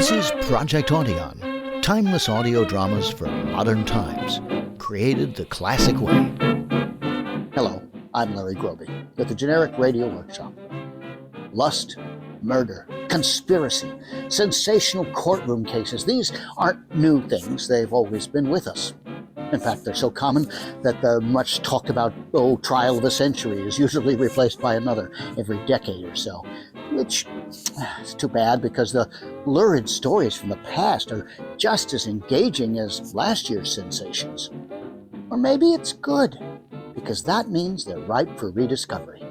This is Project Audion, timeless audio dramas for modern times, created the classic way. Hello, I'm Larry Groby with the Generic Radio Workshop. Lust, murder, conspiracy, sensational courtroom cases, these aren't new things. They've always been with us. In fact, they're so common that the much talked about, trial of the century is usually replaced by another every decade or so, which is too bad because the lurid stories from the past are just as engaging as last year's sensations. Or maybe it's good, because that means they're ripe for rediscovery.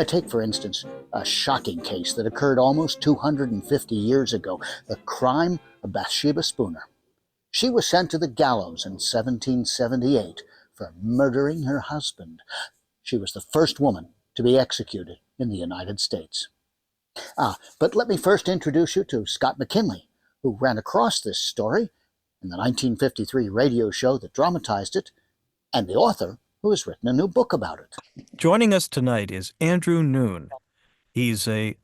Take, for instance, a shocking case that occurred almost 250 years ago, the Crime of Bathsheba Spooner. She was sent to the gallows in 1778 for murdering her husband. She was the first woman to be executed in the United States. But let me first introduce you to Scott McKinley, who ran across this story in the 1953 radio show that dramatized it, and the author who has written a new book about it. Joining us tonight is Andrew Noone. He's a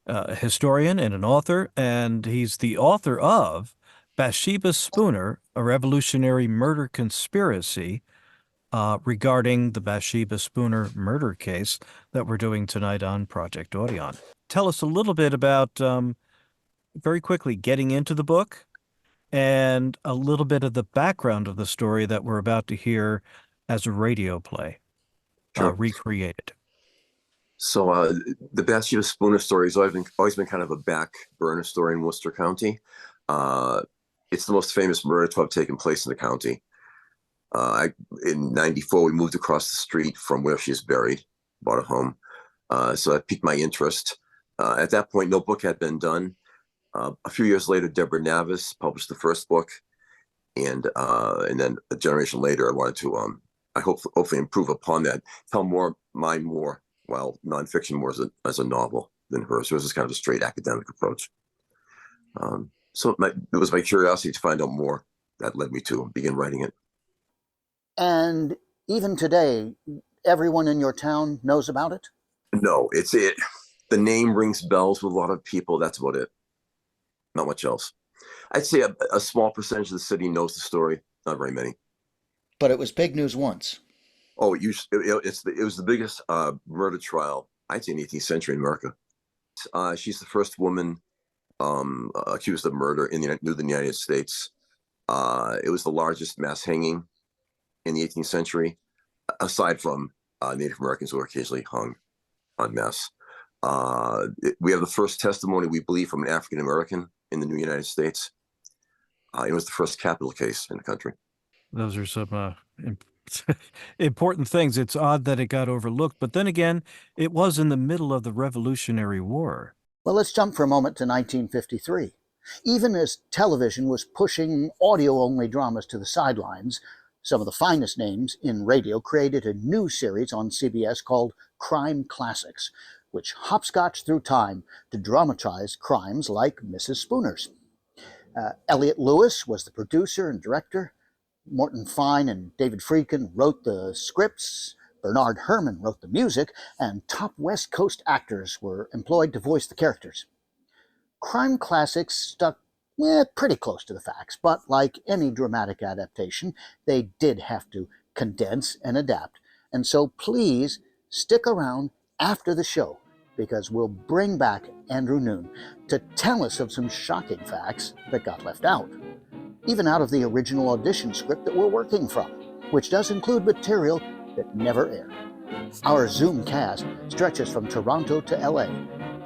historian and an author, and he's the author of Bathsheba Spooner, a revolutionary murder conspiracy, regarding the Bathsheba Spooner murder case that we're doing tonight on Project Audion. Tell us a little bit about, very quickly, getting into the book and a little bit of the background of the story that we're about to hear as a radio play, recreated. So the Bathsheba Spooner story has always been kind of a back burner story in Worcester County. It's the most famous murder to have taken place in the county. In '94, we moved across the street from where she is buried, bought a home. So that piqued my interest. At that point, no book had been done. A few years later, Deborah Navis published the first book. And then a generation later, I wanted to, hopefully improve upon that, tell mine more, well, nonfiction more as a novel than hers. So it was just kind of a straight academic approach. So it was my curiosity to find out more that led me to begin writing it. And even today, everyone in your town knows about it? No, it's it. The name rings bells with a lot of people. That's about it. Not much else. I'd say a small percentage of the city knows the story. Not very many. But it was big news once. Oh, it was the biggest murder trial, I'd say, in the 18th century in America. She's the first woman accused of murder in the United States. It was the largest mass hanging in the 18th century, aside from Native Americans who were occasionally hung en masse. We have the first testimony, we believe, from an African American in the new United States. It was the first capital case in the country. Those are some important things. It's odd that it got overlooked, but then again, it was in the middle of the Revolutionary War. Well, let's jump for a moment to 1953. Even as television was pushing audio-only dramas to the sidelines, some of the finest names in radio created a new series on CBS called Crime Classics, which hopscotched through time to dramatize crimes like Mrs. Spooner's. Elliot Lewis was the producer and director. Morton Fine and David Friedkin wrote the scripts. Bernard Herrmann wrote the music, and top West Coast actors were employed to voice the characters. Crime Classics stuck pretty close to the facts, but like any dramatic adaptation, they did have to condense and adapt. And so please stick around after the show, because we'll bring back Andrew Noone to tell us of some shocking facts that got left out, even out of the original audition script that we're working from, which does include material that never aired. Our Zoom cast stretches from Toronto to LA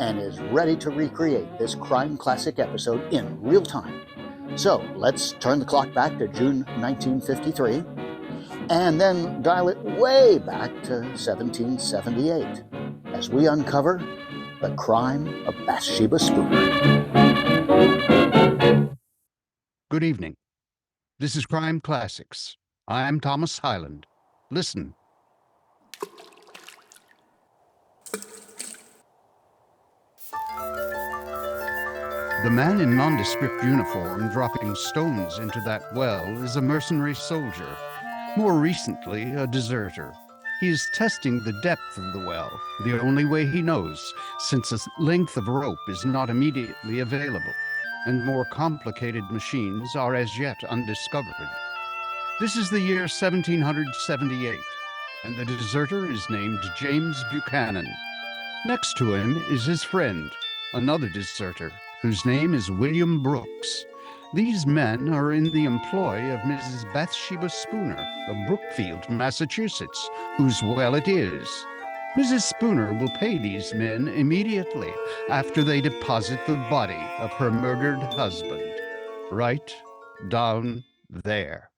and is ready to recreate this crime classic episode in real time. So let's turn the clock back to June 1953 and then dial it way back to 1778 as we uncover the crime of Bathsheba Spooner. Good evening. This is Crime Classics. I'm Thomas Hyland. Listen. The man in nondescript uniform dropping stones into that well is a mercenary soldier, more recently a deserter. He is testing the depth of the well, the only way he knows, since a length of rope is not immediately available. and more complicated machines are as yet undiscovered. This is the year 1778, and the deserter is named James Buchanan. Next to him is his friend, another deserter, whose name is William Brooks. These men are in the employ of Mrs. Bathsheba Spooner of Brookfield, Massachusetts, whose well it is. Mrs. Spooner will pay these men immediately after they deposit the body of her murdered husband. Right down there.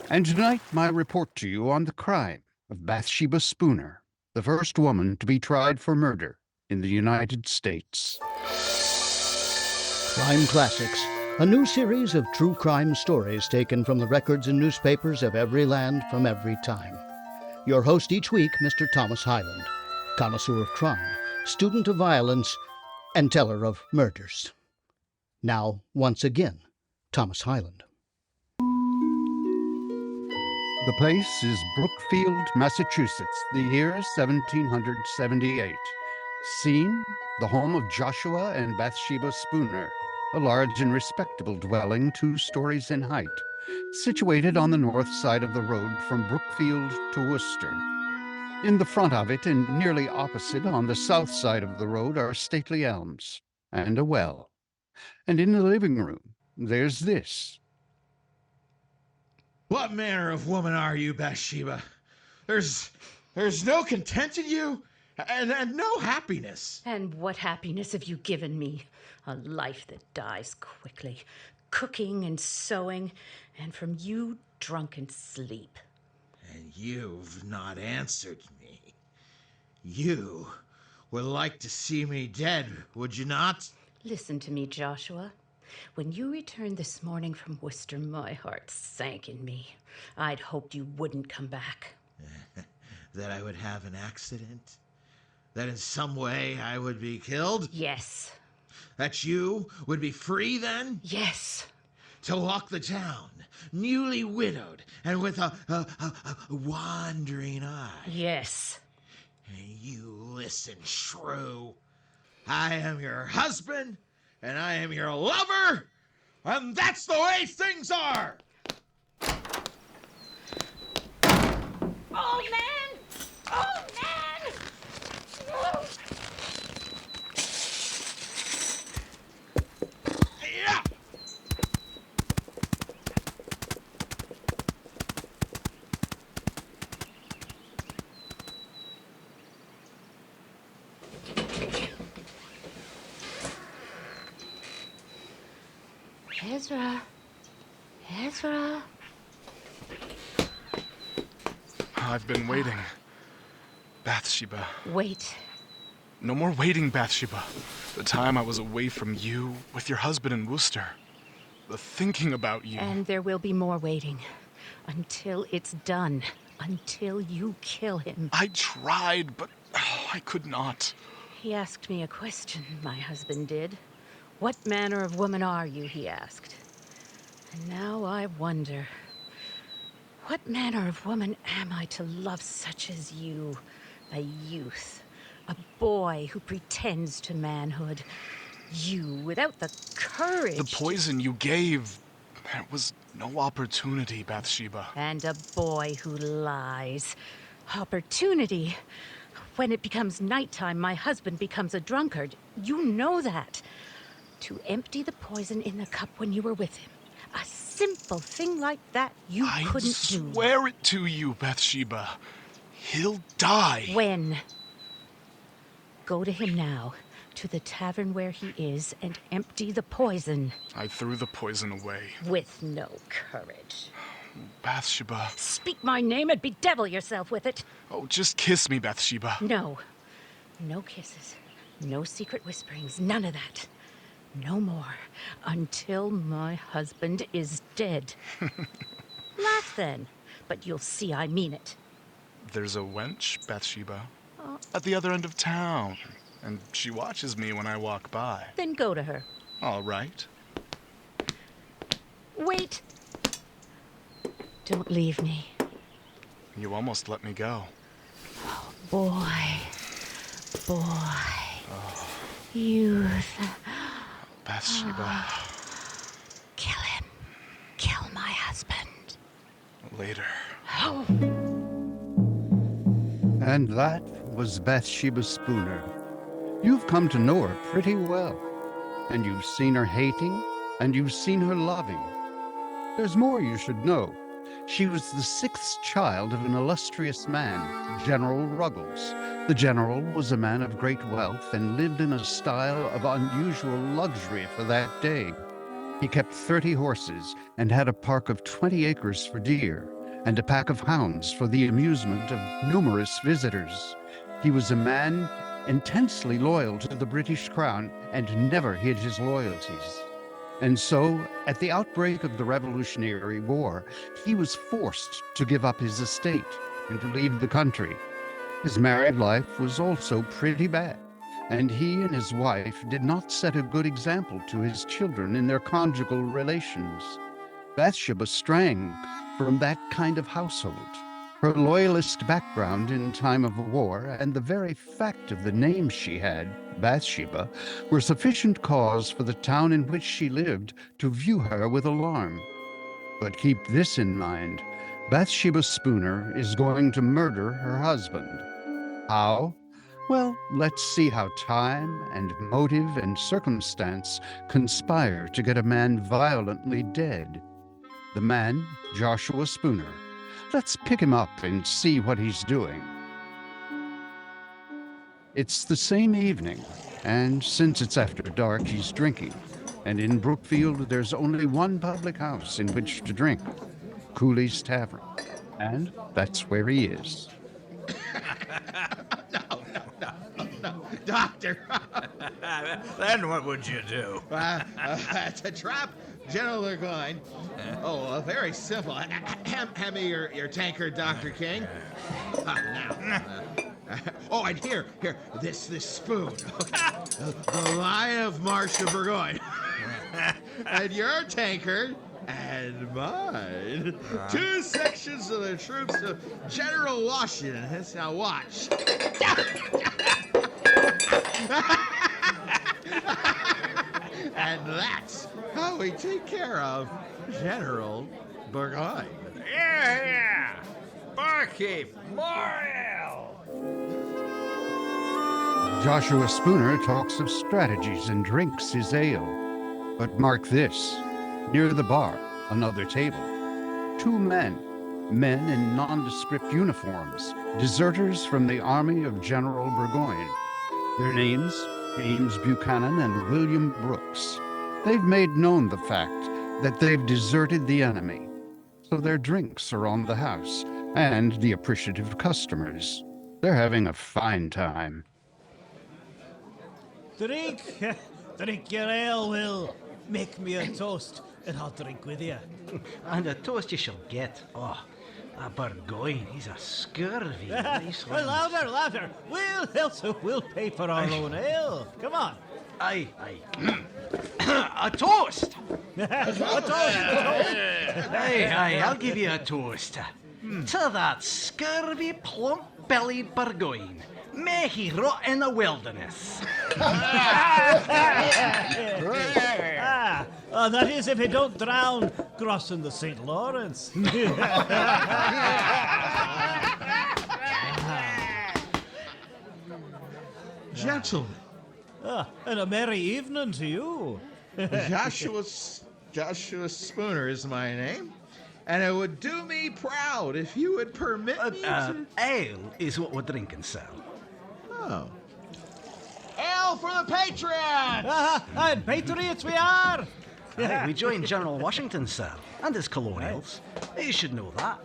And tonight, my report to you on the crime of Bathsheba Spooner, the first woman to be tried for murder in the United States. Crime Classics, a new series of true crime stories taken from the records and newspapers of every land from every time. Your host each week, Mr. Thomas Hyland, connoisseur of crime, student of violence, and teller of murders. Now, once again, Thomas Hyland. The place is Brookfield, Massachusetts, the year 1778. Scene, the home of Joshua and Bathsheba Spooner, a large and respectable dwelling 2 stories in height, situated on the north side of the road from Brookfield to Worcester. In the front of it, and nearly opposite on the south side of the road, are stately elms and a well. And in the living room, there's this. What manner of woman are you, Bathsheba? There's no content in you, and no happiness. And what happiness have you given me? A life that dies quickly, cooking and sewing, and from you, drunken sleep. And you've not answered me. You would like to see me dead, would you not? Listen to me, Joshua. When you returned this morning from Worcester, my heart sank in me. I'd hoped you wouldn't come back. That I would have an accident? That in some way I would be killed? Yes. That you would be free then? Yes. To walk the town, newly widowed, and with a wandering eye. Yes. And you listen, shrew. I am your husband, and I am your lover, and that's the way things are! Old man! Old man! Yeah! Ezra. Ezra. I've been waiting. Bathsheba. Wait. No more waiting, Bathsheba. The time I was away from you, with your husband in Worcester. The thinking about you. And there will be more waiting. Until it's done. Until you kill him. I tried, but I could not. He asked me a question, my husband did. What manner of woman are you, he asked. And now I wonder, what manner of woman am I to love such as you, a youth, a boy who pretends to manhood, you without the courage. The poison you gave, there was no opportunity, Bathsheba. And a boy who lies. Opportunity. When it becomes nighttime, my husband becomes a drunkard. You know that. To empty the poison in the cup when you were with him. A simple thing like that you couldn't do. I swear it to you, Bathsheba. He'll die. When? Go to him now, to the tavern where he is, and empty the poison. I threw the poison away. With no courage. Bathsheba. Speak my name and bedevil yourself with it. Oh, just kiss me, Bathsheba. No. No kisses. No secret whisperings. None of that. No more. Until my husband is dead. Laugh then. But you'll see I mean it. There's a wench, Bathsheba, at the other end of town. And she watches me when I walk by. Then go to her. All right. Wait. Don't leave me. You almost let me go. Boy. Boy. Youth. Bathsheba. Kill him. Kill my husband. Later. Oh. And that was Bathsheba Spooner. You've come to know her pretty well, and you've seen her hating, and you've seen her loving. There's more you should know. She was the sixth child of an illustrious man, General Ruggles. The general was a man of great wealth and lived in a style of unusual luxury for that day. He kept 30 horses and had a park of 20 acres for deer and a pack of hounds for the amusement of numerous visitors. He was a man intensely loyal to the British Crown and never hid his loyalties. And so, at the outbreak of the Revolutionary War, he was forced to give up his estate and to leave the country. His married life was also pretty bad, and he and his wife did not set a good example to his children in their conjugal relations. Bathsheba sprang from that kind of household. Her loyalist background in time of war and the very fact of the name she had, Bathsheba, were sufficient cause for the town in which she lived to view her with alarm. But keep this in mind, Bathsheba Spooner is going to murder her husband. How? Well, let's see how time and motive and circumstance conspire to get a man violently dead. The man, Joshua Spooner. Let's pick him up and see what he's doing. It's the same evening, and since it's after dark, he's drinking. And in Brookfield, there's only one public house in which to drink, Cooley's Tavern. And that's where he is. No, Doctor. Then what would you do? To trap General Burgoyne. Very simple. Hand me your tankard, Dr. King. And here, this spoon. Okay. The Lion of Marcia Burgoyne. And your tankard and mine. Two sections of the troops of General Washington. Now watch. And that's how we take care of General Burgoyne. Yeah. Barkeep, more ale. Joshua Spooner talks of strategies and drinks his ale. But mark this, near the bar, another table. Two men in nondescript uniforms, deserters from the army of General Burgoyne. Their names, James Buchanan and William Brooks. They've made known the fact that they've deserted the enemy. So their drinks are on the house and the appreciative customers. They're having a fine time. Drink your ale, Will. Make me a toast, and I'll drink with you. And a toast you shall get. Oh, a Burgoyne, he's a scurvy. Nice Well, louder. We'll pay for our own ale. Come on. Aye. A toast! A toast. Aye, I'll give you a toast. To that scurvy, plump-bellied Burgoyne. May he rot in the wilderness. That is if he don't drown crossing the St. Lawrence. Gentlemen, And a merry evening to you. Joshua Spooner is my name, and it would do me proud if you would permit me to... Ale is what we're drinking, sir. Oh. Ale for the Patriots! And patriots we are. Aye, we joined General Washington, sir, and his colonials. You should know that.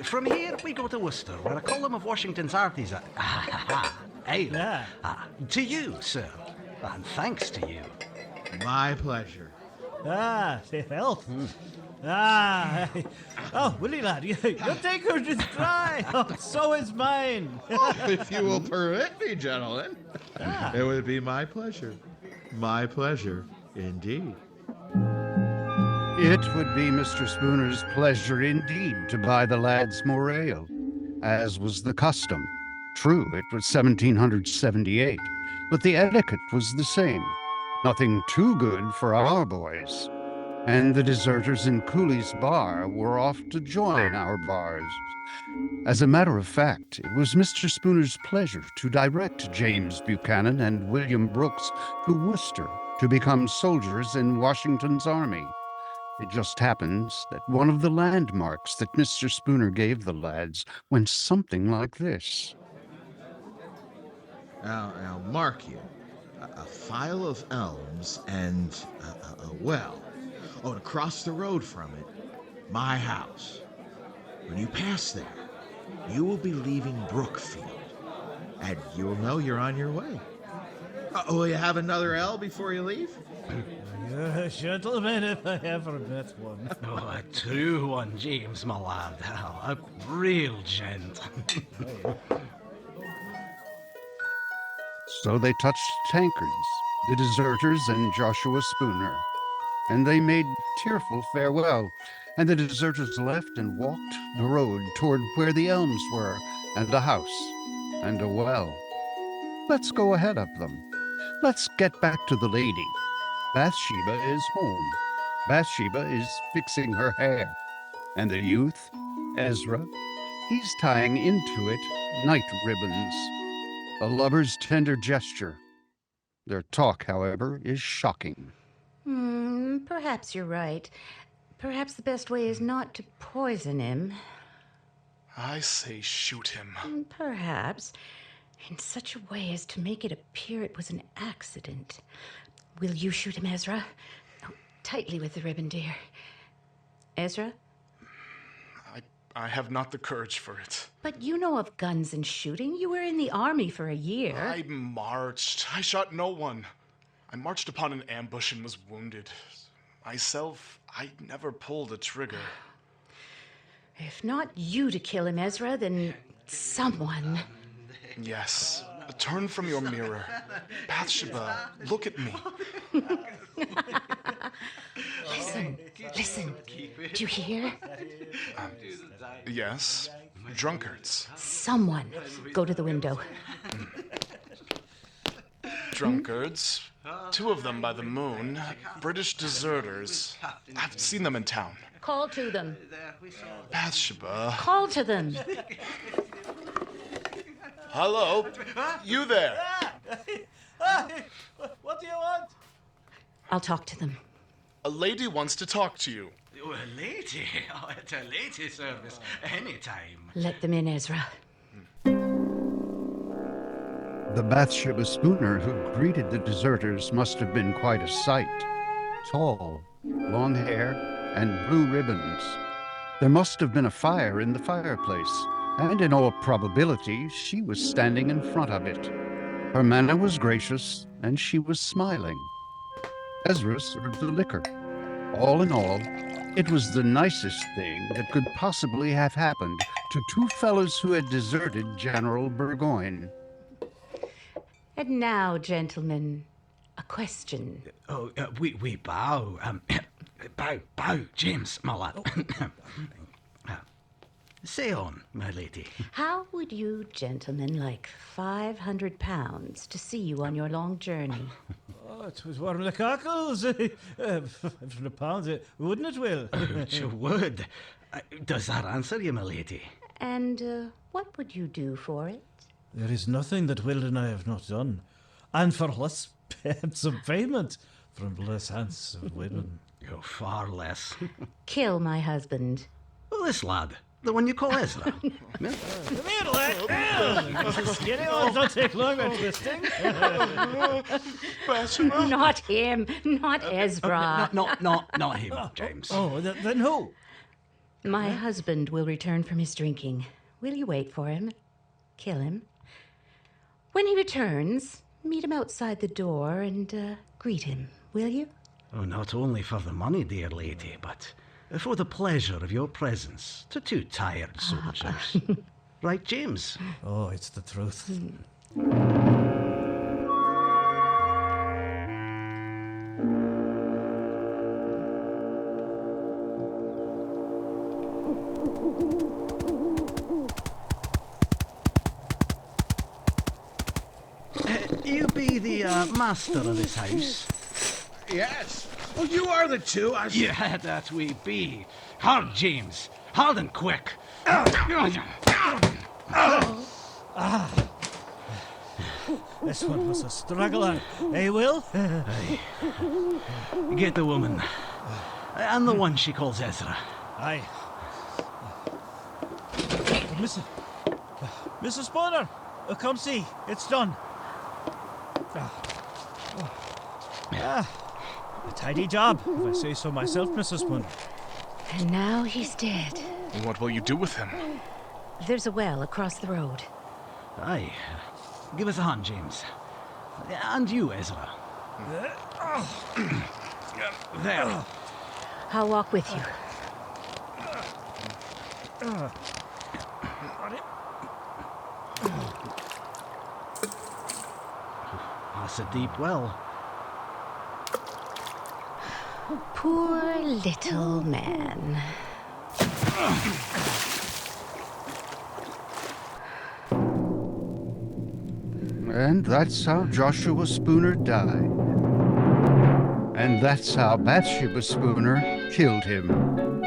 From here, we go to Worcester, where a column of Washington's arties are... Ale. Yeah. To you, sir, and thanks to you. My pleasure. Say health. Willie lad, your tankard is dry. So is mine. If you will permit me, gentlemen, it would be my pleasure. My pleasure, indeed. It would be Mr. Spooner's pleasure indeed to buy the lads more ale, as was the custom. True, it was 1778, but the etiquette was the same. Nothing too good for our boys. And the deserters in Cooley's bar were off to join our bars. As a matter of fact, it was Mr. Spooner's pleasure to direct James Buchanan and William Brooks to Worcester to become soldiers in Washington's army. It just happens that one of the landmarks that Mr. Spooner gave the lads went something like this. Now mark you, a file of elms and a well. Oh, and across the road from it, my house. When you pass there, you will be leaving Brookfield, and you'll know you're on your way. Will you have another L before you leave? You're a gentleman if I ever met one. Oh, a true one, James, my lad. Oh, a real gent. So they touched tankards, the deserters and Joshua Spooner, and they made tearful farewell, and the deserters left and walked the road toward where the elms were, and a house, and a well. Let's go ahead of them. Let's get back to the lady. Bathsheba is home. Bathsheba is fixing her hair. And the youth, Ezra, he's tying into it night ribbons. A lover's tender gesture. Their talk, however, is shocking. Perhaps you're right. Perhaps the best way is not to poison him. I say shoot him. Perhaps. In such a way as to make it appear it was an accident. Will you shoot him, Ezra? Oh, tightly with the ribbon, dear. Ezra? I have not the courage for it. But you know of guns and shooting. You were in the army for a year. I marched. I shot no one. I marched upon an ambush and was wounded. Myself, I never pulled a trigger. If not you to kill him, Ezra, then someone. Yes. Turn from your mirror. Bathsheba, look at me. Listen. Do you hear? Yes. Drunkards. Someone. Go to the window. Drunkards. 2 of them by the moon. British deserters. I've seen them in town. Call to them. Bathsheba. Call to them. Hello? You there? What do you want? I'll talk to them. A lady wants to talk to you. Oh, a lady? Oh, it's a lady service. Anytime. Let them in, Ezra. The Bathsheba Spooner who greeted the deserters must have been quite a sight. Tall, long hair, and blue ribbons. There must have been a fire in the fireplace, and in all probability she was standing in front of it. Her manner was gracious, and she was smiling. Ezra served the liquor. All in all, it was the nicest thing that could possibly have happened to 2 fellows who had deserted General Burgoyne. And now, gentlemen, a question. Oh, we bow. Bow, James, my lad. Say on, my lady. How would you gentlemen like £500 to see you on your long journey? Oh, it was warm the cockles. £500, wouldn't it, Will? You would. Does that answer you, my lady? And what would you do for it? There is nothing that Will and I have not done. And for less handsome payment from less handsome women. Oh, far less. Kill my husband. Well, this lad, the one you call Ezra. Come here, lad. Skinny ones don't take long at twisting. Not him. Not Ezra. Not him, James. Oh, then who? My husband will return from his drinking. Will you wait for him? Kill him. When he returns, meet him outside the door and greet him, will you? Oh, not only for the money, dear lady, but for the pleasure of your presence to 2 tired soldiers. Right, James? Oh, it's the truth. You be the master of this house? Yes. Well, you are the two. Yeah, that we be. Hard, James. Hard and quick. This one was a struggler, eh, Will? Aye. Get the woman. And the one she calls Ezra. Aye. Mrs. Spooner, come see. It's done. A tidy job, if I say so myself, Mrs. Spooner. And now he's dead. What will you do with him? There's a well across the road. Aye. Give us a hand, James. And you, Ezra. There. I'll walk with you. That's a deep well. Poor little man. And that's how Joshua Spooner died. And that's how Bathsheba Spooner killed him.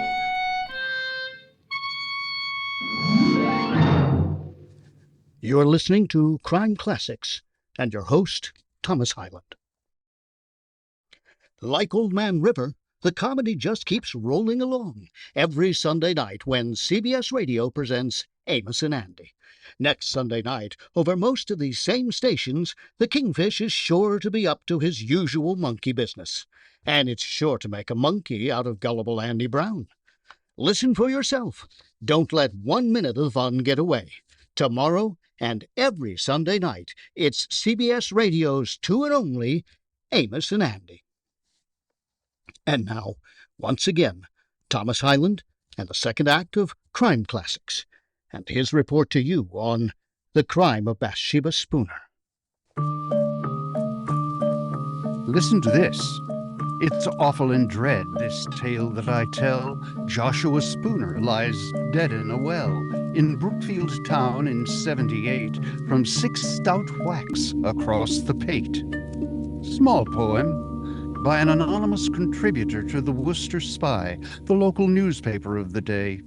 You're listening to Crime Classics and your host, Thomas Hyland. Like Old Man River, the comedy just keeps rolling along every Sunday night when CBS Radio presents Amos and Andy. Next Sunday night, over most of these same stations, the Kingfish is sure to be up to his usual monkey business. And it's sure to make a monkey out of gullible Andy Brown. Listen for yourself. Don't let 1 minute of the fun get away. Tomorrow and every Sunday night, it's CBS Radio's two and only Amos and Andy. And now, once again, Thomas Hyland and the second act of Crime Classics, and his report to you on The Crime of Bathsheba Spooner. Listen to this. It's awful and dread, this tale that I tell. Joshua Spooner lies dead in a well in Brookfield town in 78 from 6 stout whacks across the pate. Small poem by an anonymous contributor to the Worcester Spy, the local newspaper of the day.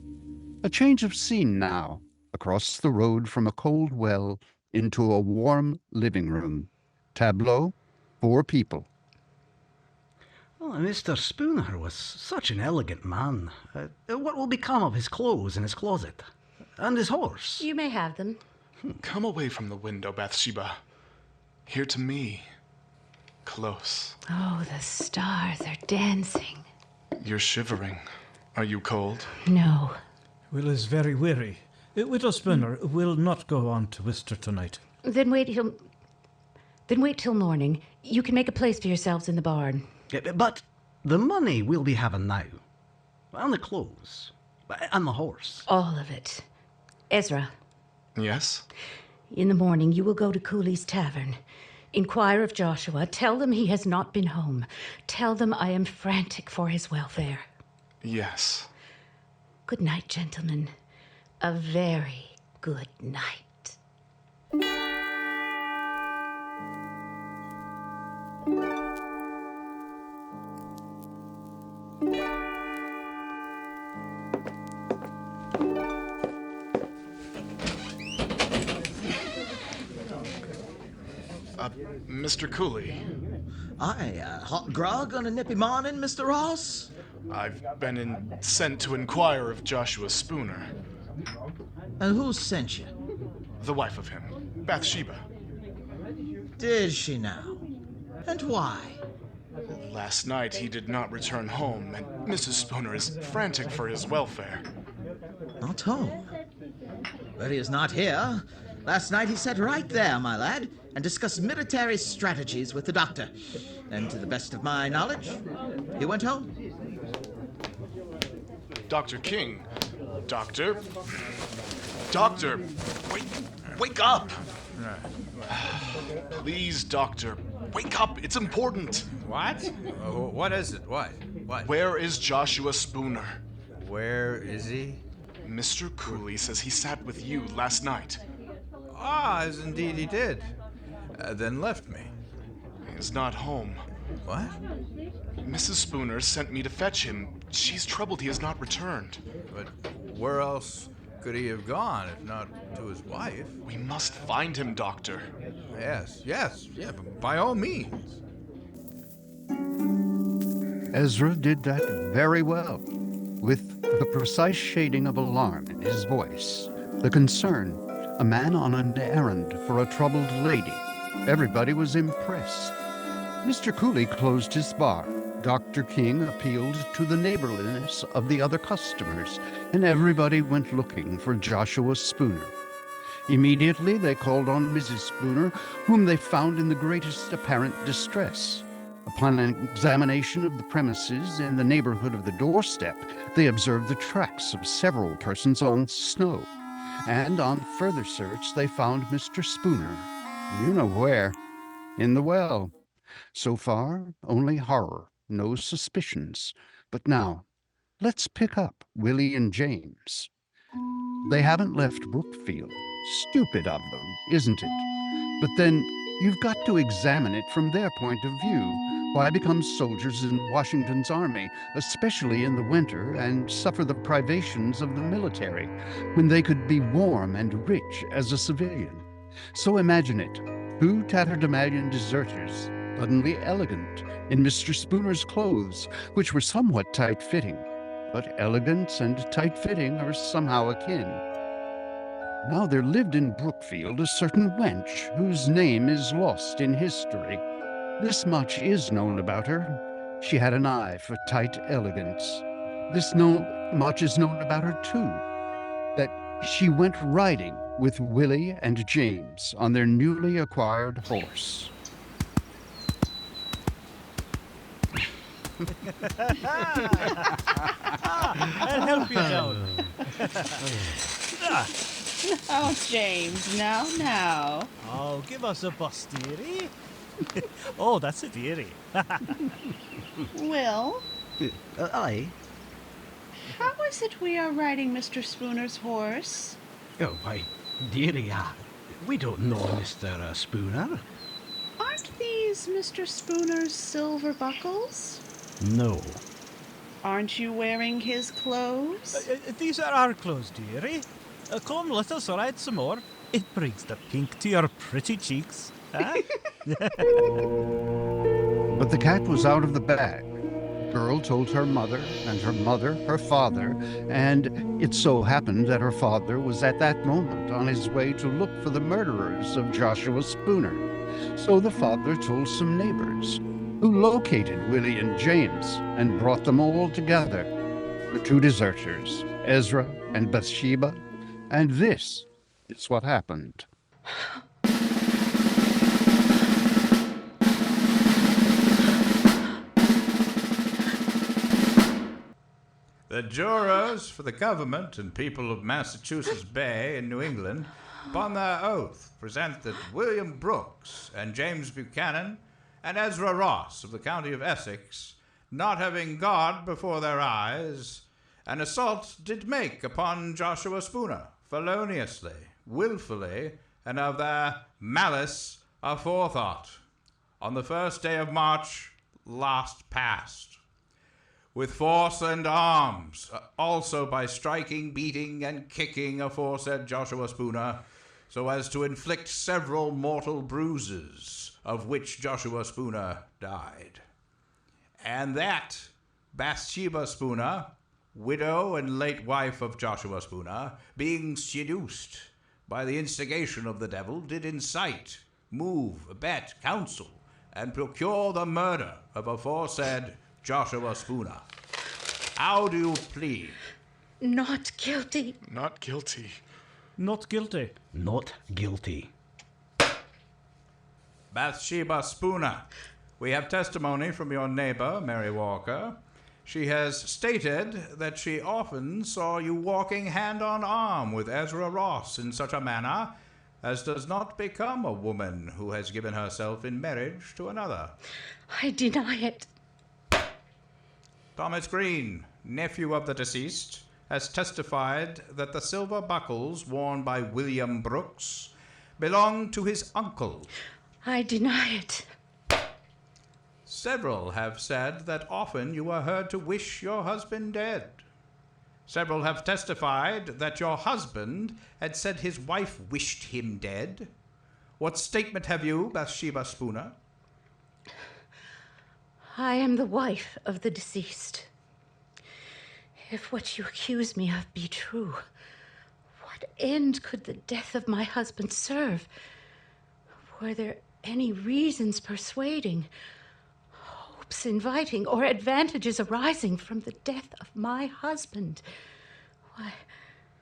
A change of scene now, across the road from a cold well into a warm living room. Tableau, 4 people. Oh, Mr. Spooner was such an elegant man. What will become of his clothes in his closet? And his horse? You may have them. Come away from the window, Bathsheba. Here to me. Close. Oh, the stars are dancing. You're shivering. Are you cold? No. Will is very weary. Widow Spooner will not go on to Worcester tonight. Then wait till morning. You can make a place for yourselves in the barn. But the money we'll be having now, and the clothes, and the horse. All of it. Ezra. Yes? In the morning, you will go to Cooley's Tavern. Inquire of Joshua. Tell them he has not been home. Tell them I am frantic for his welfare. Yes. Good night, gentlemen. A very good night. Mr. Cooley. Aye, hot grog on a nippy morning, Mr. Ross? I've been sent to inquire of Joshua Spooner. And who sent you? The wife of him, Bathsheba. Did she now? And why? Last night he did not return home, and Mrs. Spooner is frantic for his welfare. Not home? Well, he is not here. Last night he sat right there, my lad, and discussed military strategies with the doctor. And to the best of my knowledge, he went home. Dr. King. Doctor. Doctor. Wake up. Please, doctor. Wake up. It's important. What? What is it? What? Where is Joshua Spooner? Where is he? Mr. Cooley says he sat with you last night. Ah, as indeed he did. then left me. He's not home. What? Mrs. Spooner sent me to fetch him. She's troubled he has not returned. But where else could he have gone if not to his wife? We must find him, Doctor. Yes, by all means. Ezra did that very well, with the precise shading of alarm in his voice, the concern, a man on an errand for a troubled lady. Everybody was impressed. Mr. Cooley closed his bar. Dr. King appealed to the neighborliness of the other customers, and everybody went looking for Joshua Spooner. Immediately they called on Mrs. Spooner, whom they found in the greatest apparent distress. Upon an examination of the premises in the neighborhood of the doorstep, they observed the tracks of several persons on snow. And on further search, they found Mr. Spooner. You know where. In the well. So far, only horror, no suspicions. But now, let's pick up Willie and James. They haven't left Brookfield. Stupid of them, isn't it? But then, you've got to examine it from their point of view. Why become soldiers in Washington's army, especially in the winter, and suffer the privations of the military, when they could be warm and rich as a civilian? So imagine it. Two tatterdemalion deserters, suddenly elegant, in Mr. Spooner's clothes, which were somewhat tight-fitting. But elegance and tight-fitting are somehow akin. Now there lived in Brookfield a certain wench whose name is lost in history. This much is known about her. She had an eye for tight elegance. Much is known about her, too. That she went riding with Willie and James on their newly acquired horse. I'll help you down. Oh, James, now. Oh, give us a bus, dearie. Oh, that's a dearie. Will, Aye? how is it we are riding Mr. Spooner's horse? Oh, why, dearie, we don't know Mr. Spooner. Aren't these Mr. Spooner's silver buckles? No. Aren't you wearing his clothes? These are our clothes, dearie. Come, let us ride some more. It brings the pink to your pretty cheeks. Huh? But the cat was out of the bag. The girl told her mother, and her mother her father, and it so happened that her father was at that moment on his way to look for the murderers of Joshua Spooner. So the father told some neighbors, who located Willie and James and brought them all together. The two deserters, Ezra and Bathsheba, and this is what happened. The jurors for the government and people of Massachusetts Bay in New England, upon their oath, present that William Brooks and James Buchanan and Ezra Ross of the county of Essex, not having God before their eyes, an assault did make upon Joshua Spooner, feloniously, willfully, and of their malice aforethought, on the 1st day of March last past, with force and arms, also by striking, beating, and kicking aforesaid Joshua Spooner, so as to inflict several mortal bruises, of which Joshua Spooner died. And that Bathsheba Spooner, widow and late wife of Joshua Spooner, being seduced by the instigation of the devil, did incite, move, abet, counsel, and procure the murder of aforesaid Joshua Spooner. How do you plead? Not guilty. Not guilty. Not guilty. Not guilty. Bathsheba Spooner, we have testimony from your neighbor, Mary Walker. She has stated that she often saw you walking hand on arm with Ezra Ross in such a manner as does not become a woman who has given herself in marriage to another. I deny it. Thomas Green, nephew of the deceased, has testified that the silver buckles worn by William Brooks belonged to his uncle. I deny it. Several have said that often you are heard to wish your husband dead. Several have testified that your husband had said his wife wished him dead. What statement have you, Bathsheba Spooner? I am the wife of the deceased. If what you accuse me of be true, what end could the death of my husband serve? Were there any reasons persuading, hopes inviting, or advantages arising from the death of my husband? Why,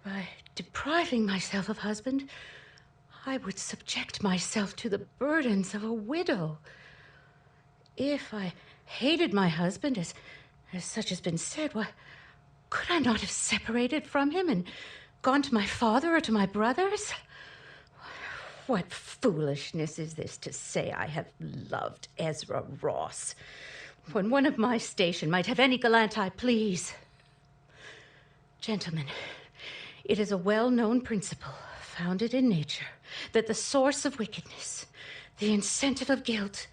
by depriving myself of husband, I would subject myself to the burdens of a widow. If I hated my husband, as such has been said, why, could I not have separated from him and gone to my father or to my brothers? What foolishness is this to say I have loved Ezra Ross, when one of my station might have any gallant I please? Gentlemen, it is a well-known principle, founded in nature, that the source of wickedness, the incentive of guilt,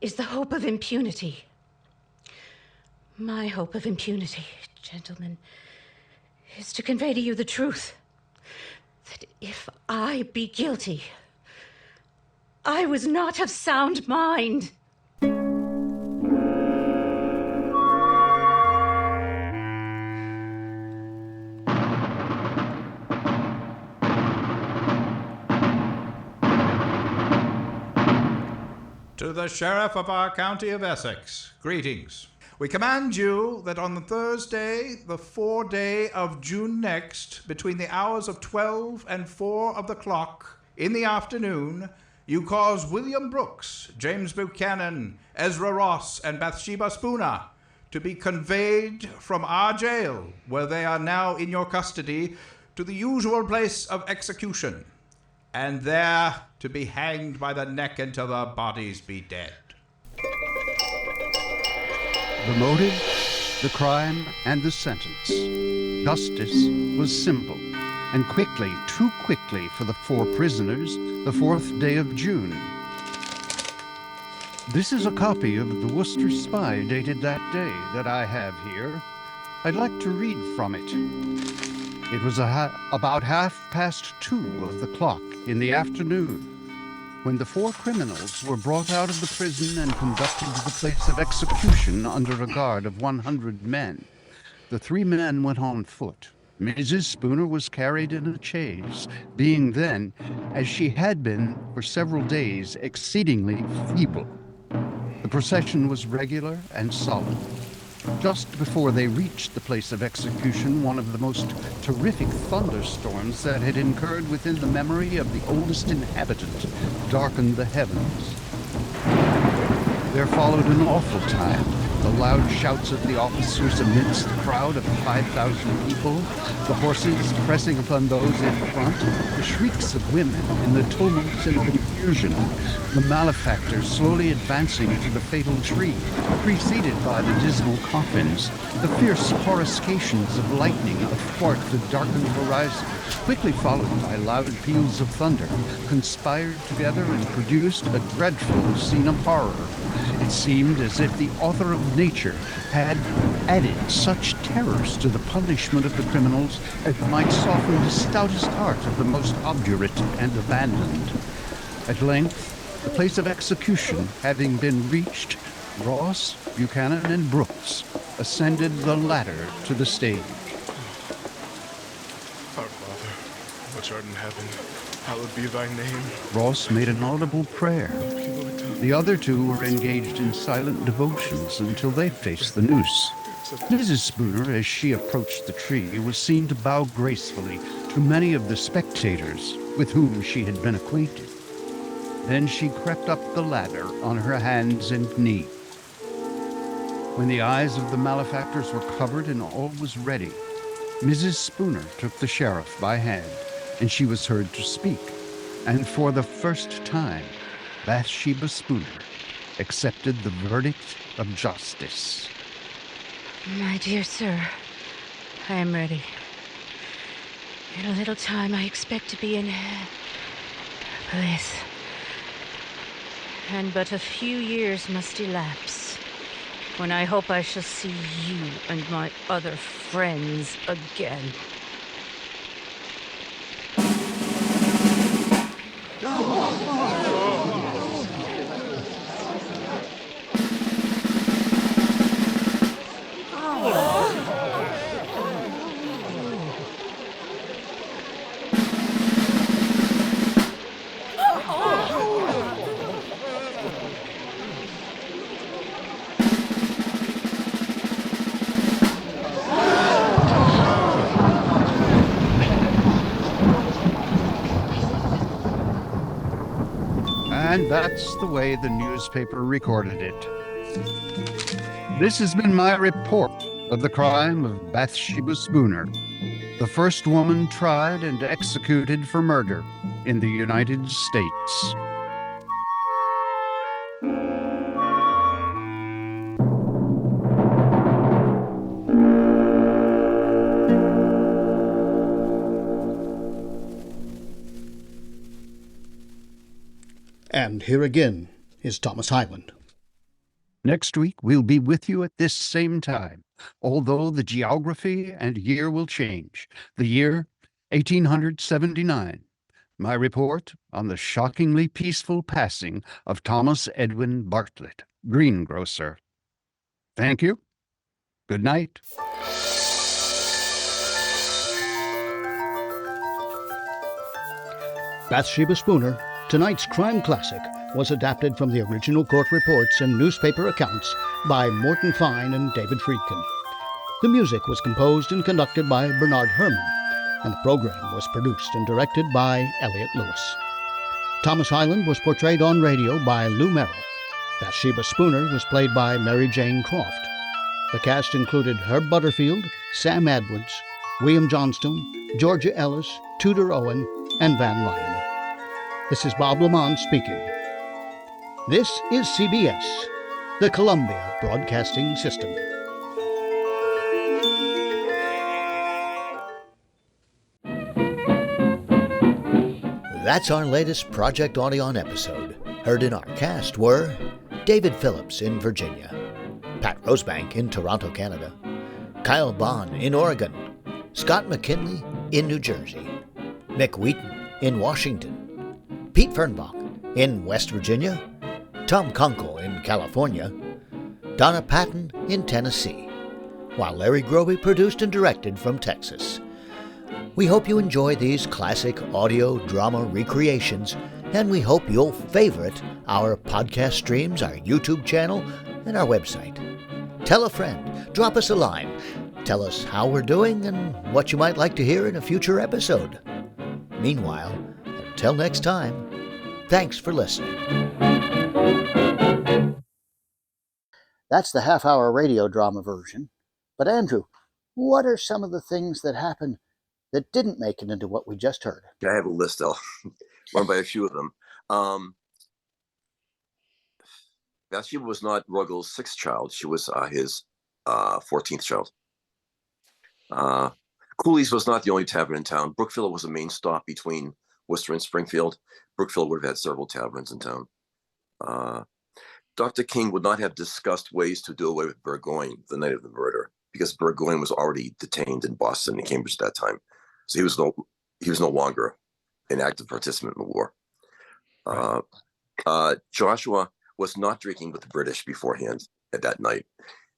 is the hope of impunity. My hope of impunity, gentlemen, is to convey to you the truth, that if I be guilty, I was not of sound mind. To the Sheriff of our County of Essex, greetings. We command you that on the Thursday, the 4th day of June next, between the hours of 12 and 4 of the clock in the afternoon, you cause William Brooks, James Buchanan, Ezra Ross, and Bathsheba Spooner to be conveyed from our jail, where they are now in your custody, to the usual place of execution, and there to be hanged by the neck until their bodies be dead. The motive, the crime, and the sentence. Justice was simple, and quickly, too quickly for the 4 prisoners, the 4th day of June. This is a copy of the Worcester Spy dated that day that I have here. I'd like to read from it. It was about 2:30 of the clock in the afternoon when the 4 criminals were brought out of the prison and conducted to the place of execution under a guard of 100 men. The 3 men went on foot. Mrs. Spooner was carried in a chaise, being then, as she had been for several days, exceedingly feeble. The procession was regular and solemn. Just before they reached the place of execution, one of the most terrific thunderstorms that had incurred within the memory of the oldest inhabitant darkened the heavens. There followed an awful time. The loud shouts of the officers amidst the crowd of 5,000 people, the horses pressing upon those in front, the shrieks of women in the tumult and confusion, the malefactors slowly advancing to the fatal tree, preceded by the dismal coffins, the fierce coruscations of lightning athwart the darkened horizon, quickly followed by loud peals of thunder, conspired together and produced a dreadful scene of horror. It seemed as if the author of nature had added such terrors to the punishment of the criminals as might soften the stoutest heart of the most obdurate and abandoned. At length, the place of execution having been reached, Ross, Buchanan, and Brooks ascended the ladder to the stage. Our Father, which art in heaven, hallowed be thy name. Ross made an audible prayer. The other 2 were engaged in silent devotions until they faced the noose. Mrs. Spooner, as she approached the tree, was seen to bow gracefully to many of the spectators with whom she had been acquainted. Then she crept up the ladder on her hands and knees. When the eyes of the malefactors were covered and all was ready, Mrs. Spooner took the sheriff by hand, and she was heard to speak. And for the first time, Bathsheba Spooner accepted the verdict of justice. My dear sir, I am ready. In a little time I expect to be in bliss. and but a few years must elapse, when I hope I shall see you and my other friends again. And that's the way the newspaper recorded it. This has been my report of the crime of Bathsheba Spooner, the first woman tried and executed for murder in the United States. And here again is Thomas Hyland. Next week, we'll be with you at this same time, although the geography and year will change. The year, 1879. My report on the shockingly peaceful passing of Thomas Edwin Bartlett, greengrocer. Thank you. Good night. Bathsheba Spooner, tonight's crime classic, was adapted from the original court reports and newspaper accounts by Morton Fine and David Friedkin. The music was composed and conducted by Bernard Herrmann, and the program was produced and directed by Elliot Lewis. Thomas Hyland was portrayed on radio by Lou Merrill. Bathsheba Spooner was played by Mary Jane Croft. The cast included Herb Butterfield, Sam Edwards, William Johnstone, Georgia Ellis, Tudor Owen, and Van Lyon. This is Bob Lamont speaking. This is CBS, the Columbia Broadcasting System. That's our latest Project Audion episode. Heard in our cast were David Phillips in Virginia, Pat Rosebank in Toronto, Canada, Kyle Bond in Oregon, Scott McKinley in New Jersey, Mick Wheaton in Washington, Pete Fernbach in West Virginia, Tom Kunkel in California, Donna Patton in Tennessee, while Larry Groby produced and directed from Texas. We hope you enjoy these classic audio drama recreations, and we hope you'll favorite our podcast streams, our YouTube channel, and our website. Tell a friend, drop us a line, tell us how we're doing and what you might like to hear in a future episode. Meanwhile, until next time, thanks for listening. That's the half-hour radio drama version. But Andrew, what are some of the things that happened that didn't make it into what we just heard? I have a list. I'll run by a few of them. Bathsheba was not Ruggles' sixth child. She was his 14th child. Cooley's was not the only tavern in town. Brookfield was a main stop between Worcester and Springfield. Brookfield would have had several taverns in town. Dr. King would not have discussed ways to do away with Burgoyne the night of the murder, because Burgoyne was already detained in Boston and Cambridge at that time. So he was no longer an active participant in the war. Joshua was not drinking with the British beforehand at that night.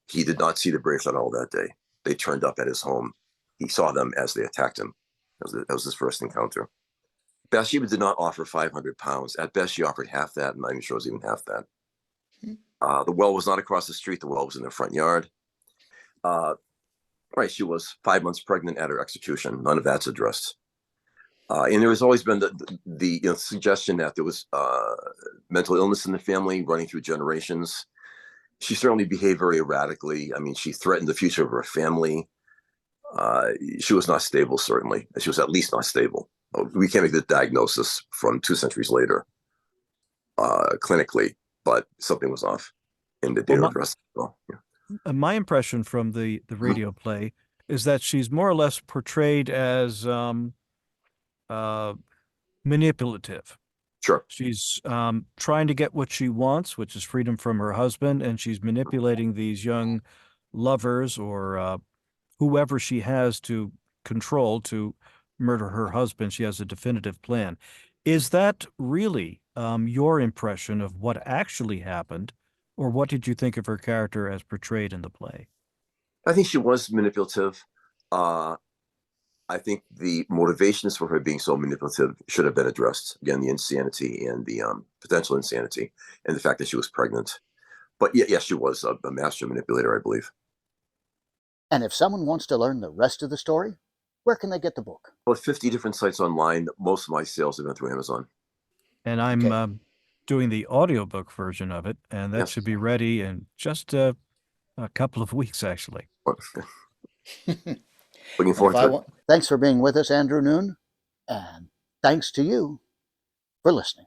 He did not see the British at all that day. They turned up at his home. He saw them as they attacked him. That was his first encounter. Bathsheba did not offer 500 pounds. At best, she offered half that, and I'm sure it was even half that. The well was not across the street. The well was in their front yard. She was 5 months pregnant at her execution. None of that's addressed. And there has always been the suggestion that there was mental illness in the family running through generations. She certainly behaved very erratically. I mean, she threatened the future of her family. She was not stable, certainly. She was at least not stable. We can't make the diagnosis from 2 centuries later clinically, but something was off in the data address. My impression from the radio play is that she's more or less portrayed as manipulative. Sure. She's trying to get what she wants, which is freedom from her husband, and she's manipulating these young lovers or whoever she has to control to murder her husband. She has a definitive plan. Is that really your impression of what actually happened, or what did you think of her character as portrayed in the play? I think she was manipulative. I think the motivations for her being so manipulative should have been addressed. Again, the insanity and the potential insanity, and the fact that she was pregnant. But yes, she was a master manipulator, I believe. And if someone wants to learn the rest of the story, where can they get the book? About 50 different sites online. Most of my sales have been through Amazon. And I'm Okay. doing the audiobook version of it, and that Yes. should be ready in just a couple of weeks, actually. Looking forward to it. Thanks for being with us, Andrew Noone, and thanks to you for listening.